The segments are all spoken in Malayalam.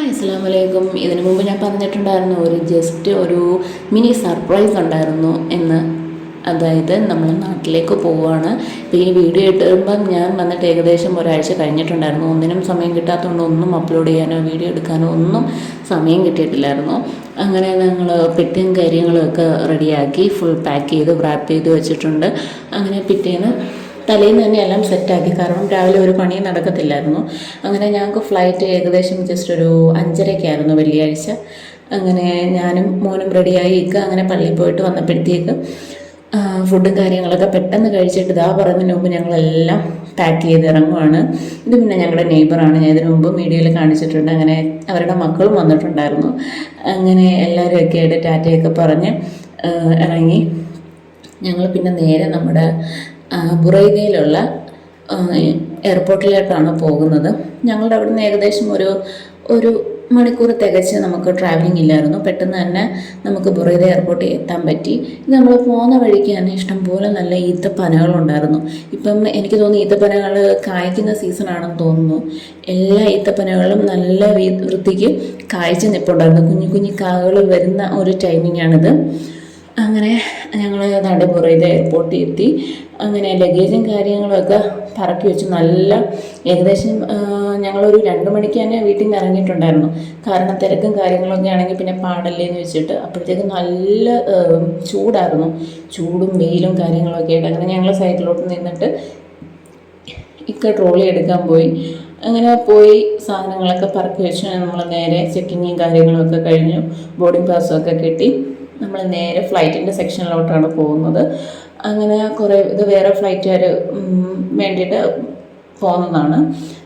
ഹായ് അസ്സലാമു അലൈക്കും. ഇതിനു മുമ്പ് ഞാൻ പറഞ്ഞിട്ടുണ്ടായിരുന്നു ഒരു മിനി സർപ്രൈസ് ഉണ്ടായിരുന്നു എന്ന്. അതായത് നമ്മൾ നാട്ടിലേക്ക് പോവുകയാണ്. ഇപ്പോൾ ഈ വീഡിയോ ഇട്ടുമ്പം ഞാൻ വന്നിട്ട് ഏകദേശം ഒരാഴ്ച കഴിഞ്ഞിട്ടുണ്ടായിരുന്നു. ഒന്നിനും സമയം കിട്ടാത്തതുകൊണ്ട് ഒന്നും അപ്ലോഡ് ചെയ്യാനോ വീഡിയോ എടുക്കാനോ ഒന്നും സമയം കിട്ടിയിട്ടില്ലായിരുന്നു. അങ്ങനെ ഞങ്ങൾ പെട്ടിയും കാര്യങ്ങളൊക്കെ റെഡിയാക്കി ഫുൾ പാക്ക് ചെയ്ത് റാപ്പ് ചെയ്ത് വെച്ചിട്ടുണ്ട്. അങ്ങനെ പിറ്റേന്ന് തലേന്ന് തന്നെ എല്ലാം സെറ്റാക്കി, കാരണം രാവിലെ ഒരു പണിയും നടക്കത്തില്ലായിരുന്നു. അങ്ങനെ ഞങ്ങൾക്ക് ഫ്ലൈറ്റ് ഏകദേശം ജസ്റ്റ് ഒരു 5:30-ക്കായിരുന്നു വെള്ളിയാഴ്ച. അങ്ങനെ ഞാനും മോനും റെഡിയായി അങ്ങനെ പള്ളിയിൽ പോയിട്ട് വന്നപ്പോഴത്തേക്ക് ഫുഡും കാര്യങ്ങളൊക്കെ പെട്ടെന്ന് കഴിച്ചിട്ട് ഇതാ പറയുന്നതിന് മുമ്പ് ഞങ്ങളെല്ലാം പാക്ക് ചെയ്ത് ഇറങ്ങുവാണ്. ഇത് പിന്നെ ഞങ്ങളുടെ നെയ്ബറാണ്, ഞാൻ ഇതിനു മുമ്പ് വീഡിയോയിൽ കാണിച്ചിട്ടുണ്ട്. അങ്ങനെ അവരുടെ മക്കളും വന്നിട്ടുണ്ടായിരുന്നു. അങ്ങനെ എല്ലാവരും ഒക്കെ ആയിട്ട് ടാറ്റയൊക്കെ പറഞ്ഞ് ഇറങ്ങി. ഞങ്ങൾ പിന്നെ നേരെ നമ്മുടെ ബുറൈദയിലുള്ള എയർപോർട്ടിലേക്കാണ് പോകുന്നത്. ഞങ്ങളുടെ അവിടെ നിന്ന് ഏകദേശം ഒരു മണിക്കൂർ തികച്ച് നമുക്ക് ട്രാവലിംഗ് ഇല്ലായിരുന്നു. പെട്ടെന്ന് തന്നെ നമുക്ക് ബുറൈദ എയർപോർട്ടിൽ എത്താൻ പറ്റി. ഇത് നമ്മൾ പോകുന്ന വഴിക്ക് തന്നെ ഇഷ്ടംപോലെ നല്ല ഈത്തപ്പനകളുണ്ടായിരുന്നു. ഇപ്പം എനിക്ക് തോന്നുന്നു ഈത്തപ്പനകൾ കായ്ക്കുന്ന സീസണാണെന്ന് തോന്നുന്നു. എല്ലാ ഈത്തപ്പനകളും നല്ല വൃത്തിക്ക് കായ്ച്ച് നിൽപ്പുണ്ടായിരുന്നു. കുഞ്ഞു കുഞ്ഞു കായകൾ വരുന്ന ഒരു ടൈമിങ്ങാണിത്. അങ്ങനെ ഞങ്ങൾ നാട് ബുറൈദ എയർപോർട്ടിൽ എത്തി. അങ്ങനെ ലഗേജും കാര്യങ്ങളൊക്കെ പറക്കി വെച്ച് ഏകദേശം ഞങ്ങളൊരു 2 മണിക്ക് തന്നെ വീട്ടിൽ നിന്ന് ഇറങ്ങിയിട്ടുണ്ടായിരുന്നു. കാരണം തിരക്കും കാര്യങ്ങളൊക്കെ ആണെങ്കിൽ പിന്നെ പാടല്ലേന്ന് വെച്ചിട്ട്. അപ്പോഴത്തേക്കും നല്ല ചൂടായിരുന്നു, ചൂടും വെയിലും കാര്യങ്ങളൊക്കെ ആയിട്ട്. അങ്ങനെ ഞങ്ങൾ സൈഡിലോട്ട് നിന്നിട്ട് ട്രോളി എടുക്കാൻ പോയി. അങ്ങനെ പോയി സാധനങ്ങളൊക്കെ പറക്കി വെച്ച് നമ്മൾ നേരെ ചെക്കിങ്ങും കാര്യങ്ങളൊക്കെ കഴിഞ്ഞു. ബോർഡിംഗ് പാസ്സൊക്കെ കിട്ടി. നമ്മൾ നേരെ ഫ്ലൈറ്റിൻ്റെ സെക്ഷനിലോട്ടാണ് പോകുന്നത്. അങ്ങനെ ഇത് വേറെ ഫ്ലൈറ്റുകാർ വേണ്ടിയിട്ട് പോകുന്നതാണ്.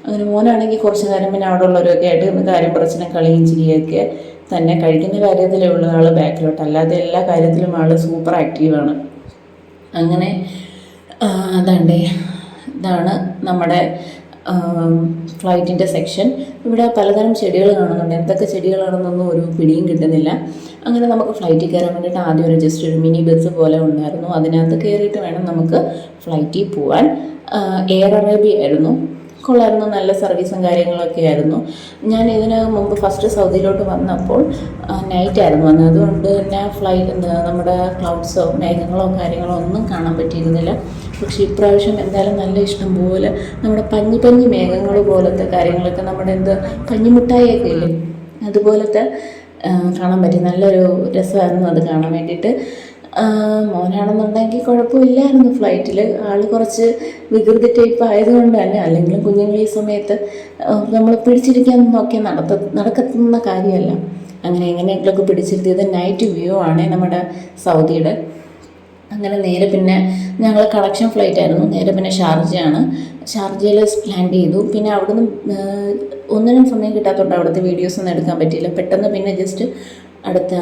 അങ്ങനെ മോനാണെങ്കിൽ കുറച്ച് നേരം പിന്നെ അവിടെ ഉള്ളവരൊക്കെ ആയിട്ട് കാര്യം പറച്ചിനെ കളിയും ചിരിയൊക്കെ തന്നെ. കഴിക്കുന്ന കാര്യത്തിലുള്ള ആൾ ബാക്കിലോട്ട്, അല്ലാതെ എല്ലാ കാര്യത്തിലും ആൾ സൂപ്പർ ആക്റ്റീവാണ്. അങ്ങനെ ഇതാണ് നമ്മുടെ ഫ്ലൈറ്റിൻ്റെ സെക്ഷൻ. ഇവിടെ പലതരം ചെടികൾ കാണുന്നുണ്ട്. എന്തൊക്കെ ചെടികളാണെന്നൊന്നും ഒരു പിടിയും കിട്ടുന്നില്ല. അങ്ങനെ നമുക്ക് ഫ്ലൈറ്റിൽ കയറാൻ വേണ്ടിയിട്ട് ആദ്യം ഒരു മിനി ബസ് പോലെ ഉണ്ടായിരുന്നു. അതിനകത്ത് കയറിയിട്ട് വേണം നമുക്ക് ഫ്ലൈറ്റിൽ പോകാൻ. എയർ അറേബ്യ ആയിരുന്നു. കൊള്ളായിരുന്നു, നല്ല സർവീസും കാര്യങ്ങളൊക്കെ ആയിരുന്നു. ഞാൻ ഇതിന് മുമ്പ് ഫസ്റ്റ് സൗദിയിലോട്ട് വന്നപ്പോൾ നൈറ്റായിരുന്നു വന്നത്. അതുകൊണ്ട് തന്നെ നമ്മുടെ ക്ലൗഡ്സോ മേഘങ്ങളോ കാര്യങ്ങളോ ഒന്നും കാണാൻ പറ്റിയിരുന്നില്ല. പക്ഷേ ഇപ്രാവശ്യം എന്തായാലും നല്ല ഇഷ്ടം പോലെ നമ്മുടെ പഞ്ഞി മേഘങ്ങൾ പോലത്തെ കാര്യങ്ങളൊക്കെ, നമ്മുടെ പഞ്ഞിമുട്ടായിയൊക്കെ ഇല്ലേ, അതുപോലത്തെ കാണാൻ പറ്റി. നല്ലൊരു രസമായിരുന്നു അത് കാണാൻ വേണ്ടിയിട്ട്. മോനാണെന്നുണ്ടെങ്കിൽ കുഴപ്പമില്ലായിരുന്നു. ഫ്ലൈറ്റിൽ ആൾ കുറച്ച് വികൃതി ടൈപ്പ് ആയതുകൊണ്ട് തന്നെ, അല്ലെങ്കിലും കുഞ്ഞുങ്ങൾ ഈ സമയത്ത് നമ്മൾ പിടിച്ചിരിക്കാൻ നോക്കിയാൽ നടക്കുന്ന കാര്യമല്ല. അങ്ങനെ എങ്ങനെയെങ്കിലുമൊക്കെ പിടിച്ചിരുത്തിയത്. നൈറ്റ് വ്യൂ ആണ് നമ്മുടെ സൗദിയുടെ. അങ്ങനെ നേരെ പിന്നെ ഞങ്ങൾ കണക്ഷൻ ഫ്ലൈറ്റ് ആയിരുന്നു. നേരെ പിന്നെ ഷാർജയിൽ ലാൻഡ് ചെയ്തു. പിന്നെ അവിടുന്ന് ഒന്നിനും സമയം കിട്ടാത്തതുകൊണ്ട് അവിടുത്തെ വീഡിയോസൊന്നും എടുക്കാൻ പറ്റിയില്ല. പെട്ടെന്ന് പിന്നെ ജസ്റ്റ് അടുത്ത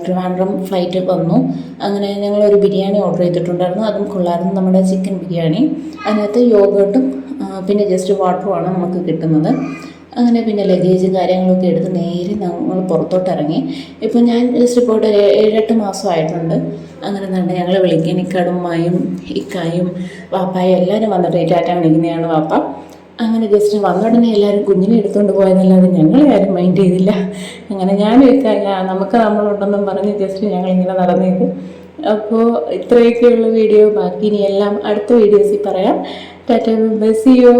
ട്രിവാൻഡ്രം ഫ്ലൈറ്റ് വന്നു. അങ്ങനെ ഞങ്ങളൊരു ബിരിയാണി ഓർഡർ ചെയ്തിട്ടുണ്ടായിരുന്നു. അതും കൊള്ളായിരുന്നു, നമ്മുടെ ചിക്കൻ ബിരിയാണി. അതിനകത്ത് യോഗട്ടും പിന്നെ ജസ്റ്റ് വാട്ടറുമാണ് നമുക്ക് കിട്ടുന്നത്. അങ്ങനെ പിന്നെ ലഗേജ് കാര്യങ്ങളൊക്കെ എടുത്ത് നേരെ ഞങ്ങൾ പുറത്തോട്ട് ഇറങ്ങി. ഇപ്പം ഞാൻ ജസ്റ്റ് പോയിട്ട് 7-8 മാസമായിട്ടുണ്ട്. അങ്ങനെ തന്നെ ഞങ്ങൾ വിളിക്കാൻ ഇക്കടുമ്മായും ഇക്കായും വാപ്പായും എല്ലാവരും വന്നിട്ട് ടാറ്റ വിളിക്കുന്നതാണ് വാപ്പ. അങ്ങനെ ജസ്റ്റ് വന്നുടനെ എല്ലാവരും കുഞ്ഞിനെ എടുത്തുകൊണ്ട് പോയതല്ലാതെ ഞങ്ങളെ ആരും മൈൻഡ് ചെയ്തില്ല. അങ്ങനെ ഞാൻ നമുക്ക് നമ്മളുണ്ടെന്നും പറഞ്ഞ് ജസ്റ്റ് ഞങ്ങളിങ്ങനെ നടന്നേക്ക്. അപ്പോൾ ഇത്രയൊക്കെയുള്ള വീഡിയോ. ബാക്കി ഇനി എല്ലാം അടുത്ത വീഡിയോസിൽ പറയാം. ടാറ്റ, ബൈ, സീ യു.